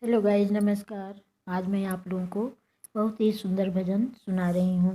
Hello guys, नमस्कार। आज मैं आप लोगों को बहुत ही सुंदर भजन सुना रही हूँ।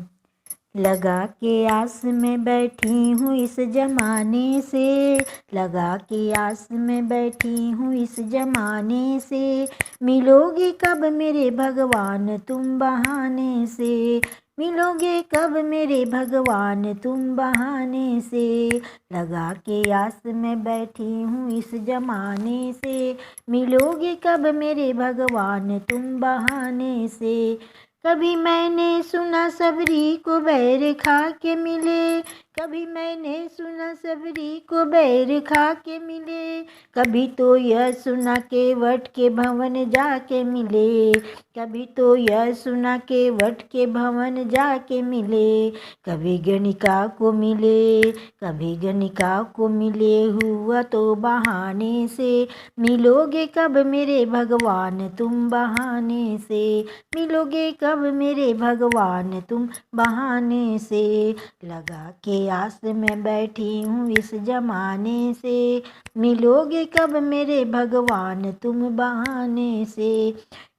लगा के आस में बैठी हूँ इस जमाने से, लगा के आस में बैठी हूँ इस जमाने से, मिलोगे कब मेरे भगवान तुम बहाने से, मिलोगे कब मेरे भगवान तुम बहाने से। लगा के आस में बैठी हूँ इस जमाने से, मिलोगे कब मेरे भगवान तुम बहाने से। कभी मैंने सुना सबरी को बैर खा के मिले, कभी मैंने सुना सबरी को बैर खा के मिले, कभी तो यह सुना के वट के भवन जाके मिले, कभी तो यह सुना के वट के भवन जाके मिले। कभी गणिका को मिले, कभी गणिका को मिले, हुआ तो बहाने से, मिलोगे कब मेरे भगवान तुम बहाने से, मिलोगे कब मेरे भगवान तुम बहाने से। लगा के आस में बैठी हूँ इस जमाने से, मिलोगे कब मेरे भगवान तुम बहाने से।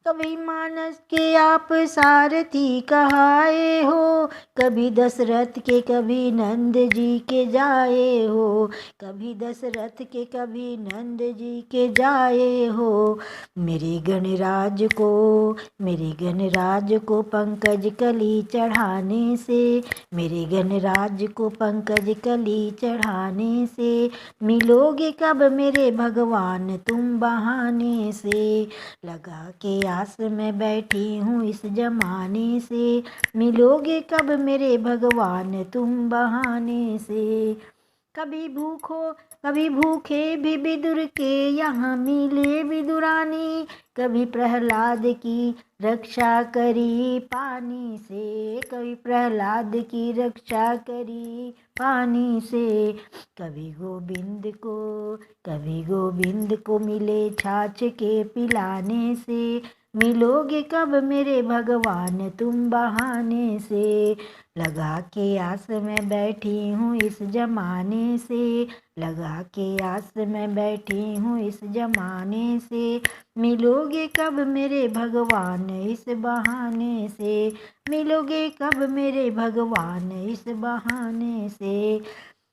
कभी मानस के आप सारथी कहाए हो, कभी दशरथ के कभी नंद जी के जाए हो, कभी दशरथ के कभी नंद जी के जाए हो। मेरे गणराज को, मेरे गणराज को पंकज कली चढ़ाने से, मेरे गणराज को पंकज कली चढ़ाने से, मिलोगे कब मेरे भगवान तुम बहाने से। लगा के आस में बैठी हूँ इस जमाने से, मिलोगे कब मेरे भगवान तुम बहाने से। कभी भूखे भी विदुर के यहाँ मिले विदुरानी, कभी प्रहलाद की रक्षा करी पानी से, कभी प्रहलाद की रक्षा करी पानी से। कभी गोविंद को मिले छाछ के पिलाने से, मिलोगे कब मेरे भगवान तुम बहाने से। लगा के आस में बैठी हूँ इस जमाने से, लगा के आस में बैठी हूँ इस जमाने से, मिलोगे कब मेरे भगवान इस बहाने से, मिलोगे कब मेरे भगवान इस बहाने से।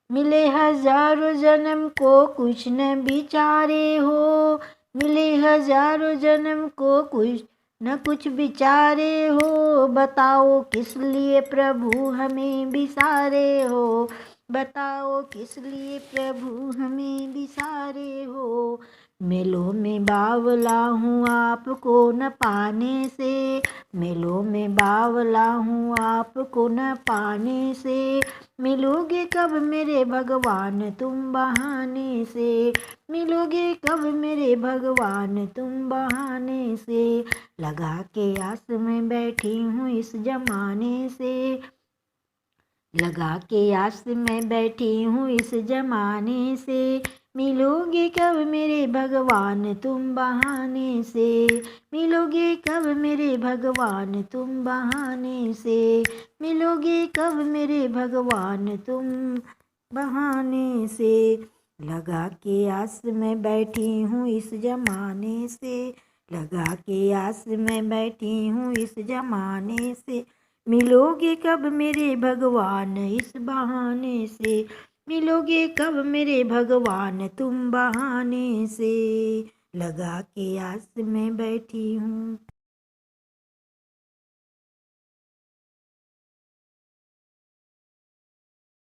मिले हजारों जन्म को कुछ न बिचारे हो, मिले हजारों जन्म को कुछ न कुछ बिचारे हो, बताओ किस लिए प्रभु हमें बिसारे हो, बताओ किस लिए प्रभु हमें बिसारे हो। मेलों में बावला हूँ आपको न पाने से, मेलों में बावला हूँ आपको न पाने से, मिलोगे कब मेरे भगवान तुम बहाने से, मिलोगे कब मेरे भगवान तुम बहाने से। लगा के आस में बैठी हूँ इस जमाने से, लगा के आस में बैठी हूँ इस जमाने से, मिलोगे कब मेरे भगवान तुम बहाने से, मिलोगे कब मेरे भगवान तुम बहाने से, मिलोगे कब मेरे भगवान तुम बहाने से। लगा के आस में बैठी हूँ इस जमाने से, लगा के आस में बैठी हूँ इस जमाने से, मिलोगे कब मेरे भगवान इस बहाने से, मिलोगे कब मेरे भगवान तुम बहाने से। लगा के आस में बैठी हूँ।